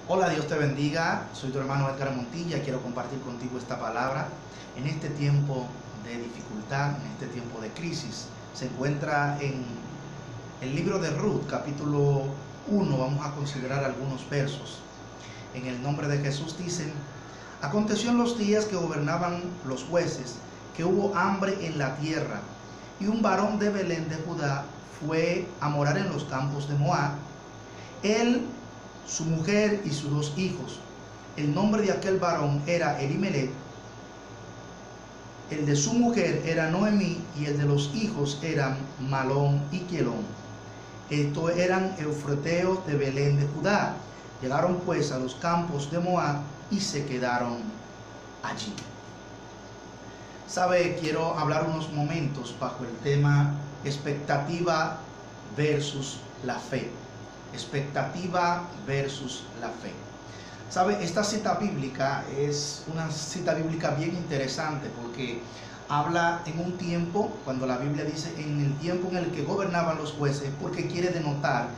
Hola, Dios te bendiga. Soy tu hermano Edgar Montilla y quiero compartir contigo esta palabra. En este tiempo de dificultad, en este tiempo de crisis, se encuentra en el libro de Ruth, capítulo 1. Vamos a considerar algunos versos. En el nombre de Jesús dicen: aconteció en los días que gobernaban los jueces, que hubo hambre en la tierra, y un varón de Belén de Judá fue a morar en los campos de Moab, él, su mujer y sus 2 hijos. El nombre de aquel varón era Elimelech, el de su mujer era Noemí, y el de los hijos eran Malón y Quelón. Estos eran eufrateos de Belén de Judá. Llegaron pues a los campos de Moab y se quedaron allí. Sabe, quiero hablar unos momentos bajo el tema expectativa versus la fe. Expectativa versus la fe. ¿Sabe? Esta cita bíblica es una cita bíblica bien interesante porque habla en un tiempo, cuando la Biblia dice en el tiempo en el que gobernaban los jueces, porque quiere denotar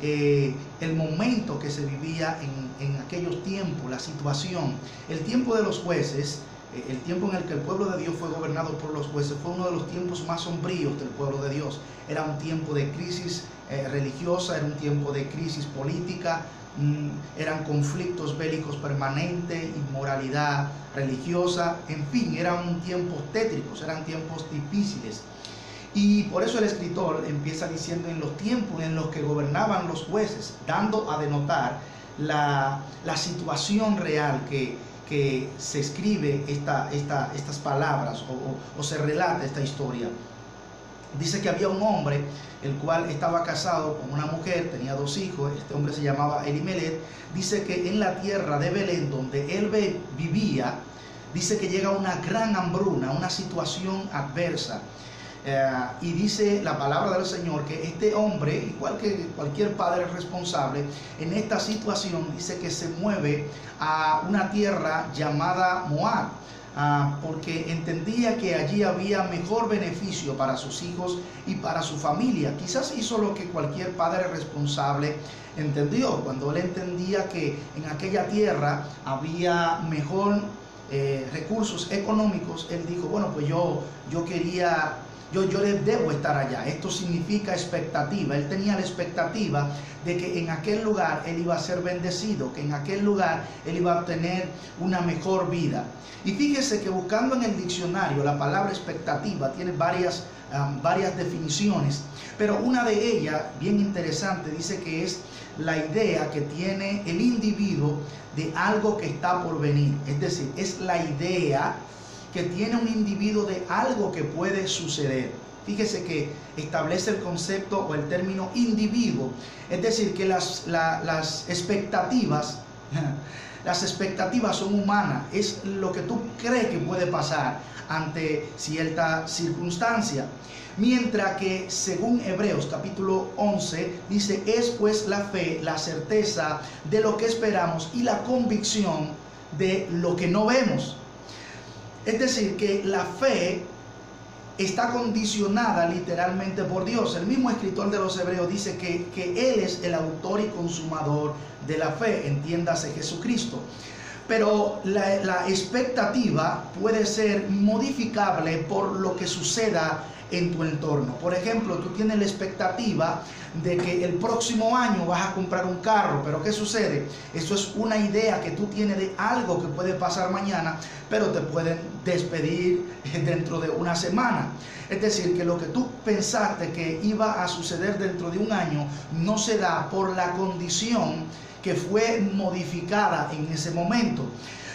el momento que se vivía en aquellos tiempos, la situación. El tiempo de los jueces, el tiempo en el que el pueblo de Dios fue gobernado por los jueces, fue uno de los tiempos más sombríos del pueblo de Dios. Era un tiempo de crisis religiosa, era un tiempo de crisis política, eran conflictos bélicos permanentes, inmoralidad religiosa, en fin, eran tiempos tétricos, eran tiempos difíciles. Y por eso el escritor empieza diciendo en los tiempos en los que gobernaban los jueces, dando a denotar la situación real que se escribe estas palabras o se relata esta historia. Dice que había un hombre el cual estaba casado con una mujer, tenía 2 hijos. Este hombre se llamaba Elimelech. Dice que en la tierra de Belén, donde él vivía, dice que llega una gran hambruna, una situación adversa. Y dice la palabra del Señor que este hombre, igual que cualquier padre responsable, en esta situación dice que se mueve a una tierra llamada Moab, porque entendía que allí había mejor beneficio para sus hijos y para su familia. Quizás hizo lo que cualquier padre responsable entendió, cuando él entendía que en aquella tierra había mejor recursos económicos. Él dijo, bueno, pues yo le debo estar allá. Esto significa expectativa. Él tenía la expectativa de que en aquel lugar él iba a ser bendecido, que en aquel lugar él iba a obtener una mejor vida. Y fíjese que buscando en el diccionario la palabra expectativa tiene varias definiciones, pero una de ellas, bien interesante, dice que es la idea que tiene el individuo de algo que está por venir. Es decir, es la idea que tiene un individuo de algo que puede suceder. Fíjese que establece el concepto o el término individuo. Es decir, que las expectativas son humanas. Es lo que tú crees que puede pasar ante cierta circunstancia. Mientras que según Hebreos capítulo 11 dice, es pues la fe, la certeza de lo que esperamos y la convicción de lo que no vemos. Es decir, que la fe está condicionada literalmente por Dios. El mismo escritor de los Hebreos dice que Él es el autor y consumador de la fe, entiéndase Jesucristo. Pero la expectativa puede ser modificable por lo que suceda en tu entorno. Por ejemplo, tú tienes la expectativa de que el próximo año vas a comprar un carro, pero ¿qué sucede? Eso es una idea que tú tienes de algo que puede pasar mañana, pero te pueden despedir dentro de una semana. Es decir, que lo que tú pensaste que iba a suceder dentro de un año no se da por la condición que fue modificada en ese momento.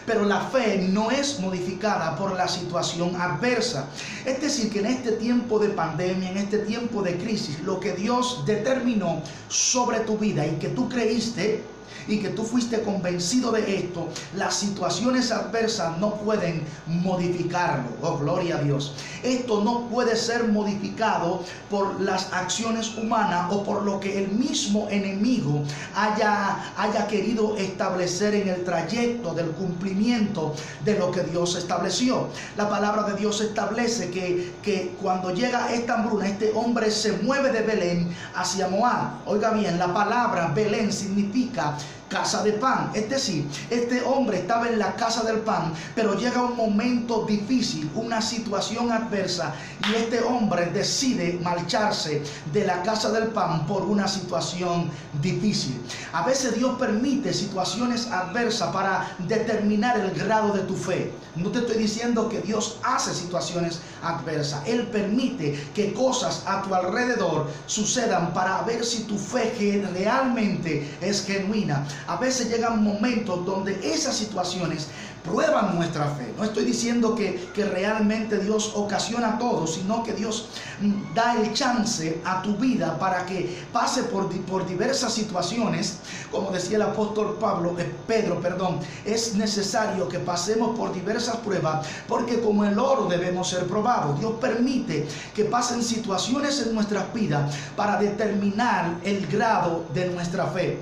Pero la fe no es modificada por la situación adversa. Es decir, que en este tiempo de pandemia, en este tiempo de crisis, lo que Dios determinó sobre tu vida y que tú creíste y que tú fuiste convencido de esto, las situaciones adversas no pueden modificarlo. Oh, gloria a Dios. Esto no puede ser modificado por las acciones humanas o por lo que el mismo enemigo haya querido establecer en el trayecto del cumplimiento de lo que Dios estableció. La palabra de Dios establece que cuando llega esta hambruna, este hombre se mueve de Belén hacia Moab. Oiga bien, la palabra Belén significa casa de pan. Es decir, este hombre estaba en la casa del pan, pero llega un momento difícil, una situación adversa, y este hombre decide marcharse de la casa del pan por una situación difícil. A veces Dios permite situaciones adversas para determinar el grado de tu fe. No te estoy diciendo que Dios hace situaciones adversas. Él permite que cosas a tu alrededor sucedan para ver si tu fe realmente es genuina. A veces llegan momentos donde esas situaciones prueban nuestra fe. No estoy diciendo que realmente Dios ocasiona todo, sino que Dios da el chance a tu vida para que pase por diversas situaciones. Como decía el apóstol Pedro, es necesario que pasemos por diversas pruebas, porque como el oro debemos ser probados. Dios permite que pasen situaciones en nuestras vidas para determinar el grado de nuestra fe.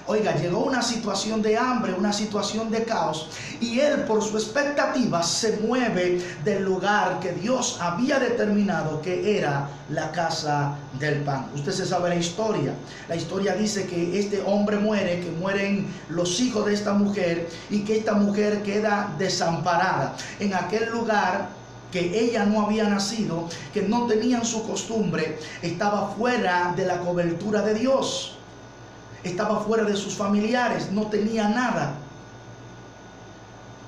Oiga, llegó una situación de hambre, una situación de caos, y él por su expectativa se mueve del lugar que Dios había determinado que era la casa del pan. Usted se sabe la historia. La historia dice que este hombre muere, que mueren los hijos de esta mujer, y que esta mujer queda desamparada en aquel lugar que ella no había nacido, que no tenían su costumbre, estaba fuera de la cobertura de Dios. Estaba fuera de sus familiares, no tenía nada.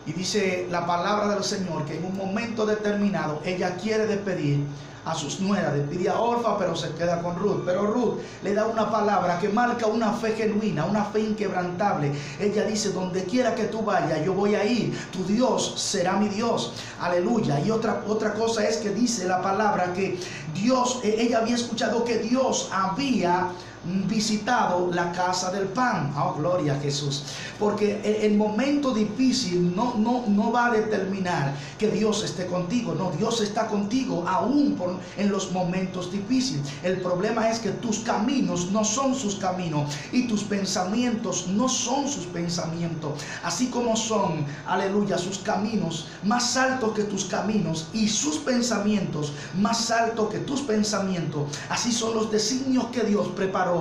Y dice la palabra del Señor que en un momento determinado ella quiere despedir a sus nueras, despide a Orfa, pero se queda con Ruth. Pero Ruth le da una palabra que marca una fe genuina, una fe inquebrantable. Ella dice: donde quiera que tú vayas, yo voy a ir. Tu Dios será mi Dios. Aleluya. Y otra cosa es que dice la palabra que Dios, ella había escuchado que Dios había visitado la casa del pan. Oh, gloria a Jesús. Porque el momento difícil no va a determinar que Dios esté contigo. No, Dios está contigo aún en los momentos difíciles. El problema es que tus caminos no son sus caminos, y tus pensamientos no son sus pensamientos. Así como son, aleluya, sus caminos más altos que tus caminos, y sus pensamientos más altos que tus pensamientos, así son los designios que Dios preparó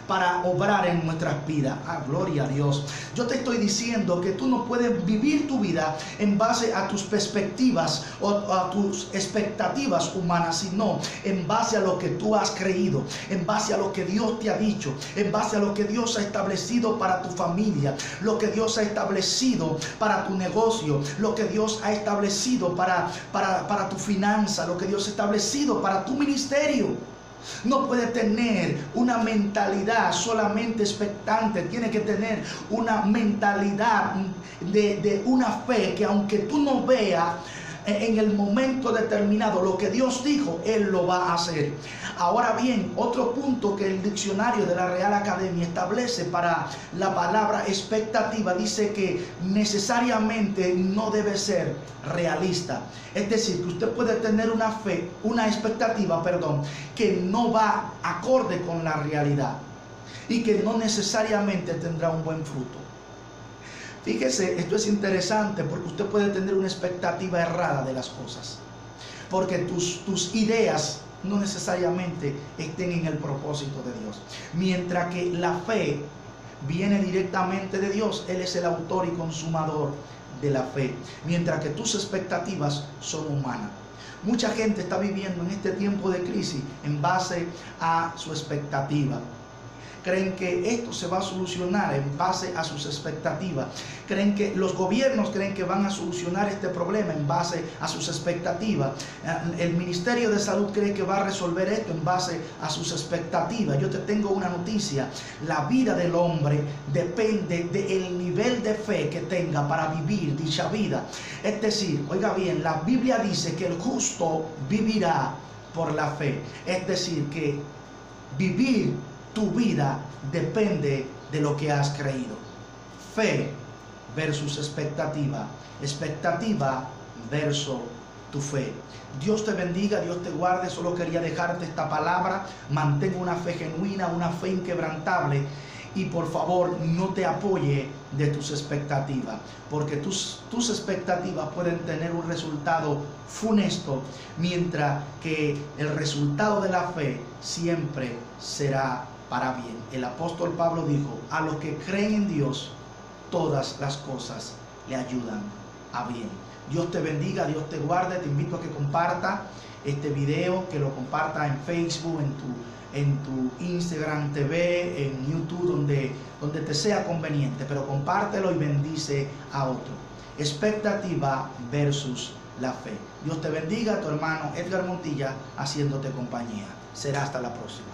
para obrar en nuestras vidas. Ah, gloria a Dios. Yo te estoy diciendo que tú no puedes vivir tu vida en base a tus perspectivas o a tus expectativas humanas, sino en base a lo que tú has creído, en base a lo que Dios te ha dicho, en base a lo que Dios ha establecido para tu familia, lo que Dios ha establecido para tu negocio, lo que Dios ha establecido para tu finanza, lo que Dios ha establecido para tu ministerio. No puede tener una mentalidad solamente expectante. Tiene que tener una mentalidad de una fe que, aunque tú no veas en el momento determinado lo que Dios dijo, Él lo va a hacer. Ahora bien, otro punto que el diccionario de la Real Academia establece para la palabra expectativa, dice que necesariamente no debe ser realista. Es decir, que usted puede tener una expectativa, que no va acorde con la realidad, y que no necesariamente tendrá un buen fruto. Fíjese, esto es interesante, porque usted puede tener una expectativa errada de las cosas, porque tus ideas no necesariamente estén en el propósito de Dios. Mientras que la fe viene directamente de Dios, Él es el autor y consumador de la fe, mientras que tus expectativas son humanas. Mucha gente está viviendo en este tiempo de crisis en base a su expectativa. Creen que esto se va a solucionar en base a sus expectativas. Creen que los gobiernos creen que van a solucionar este problema en base a sus expectativas. El Ministerio de Salud cree que va a resolver esto en base a sus expectativas. Yo te tengo una noticia. La vida del hombre depende del nivel de fe que tenga para vivir dicha vida. Es decir, oiga bien, la Biblia dice que el justo vivirá por la fe. Es decir, que vivir tu vida depende de lo que has creído. Fe versus expectativa. Expectativa versus tu fe. Dios te bendiga, Dios te guarde. Solo quería dejarte esta palabra. Mantén una fe genuina, una fe inquebrantable. Y por favor, no te apoye de tus expectativas, porque tus expectativas pueden tener un resultado funesto, mientras que el resultado de la fe siempre será para bien. El apóstol Pablo dijo, a los que creen en Dios, todas las cosas le ayudan a bien. Dios te bendiga, Dios te guarde. Te invito a que comparta este video, que lo comparta en Facebook, en tu Instagram TV, en YouTube, donde te sea conveniente, pero compártelo y bendice a otro. Expectativa versus la fe. Dios te bendiga, tu hermano Edgar Montilla, haciéndote compañía. Será hasta la próxima.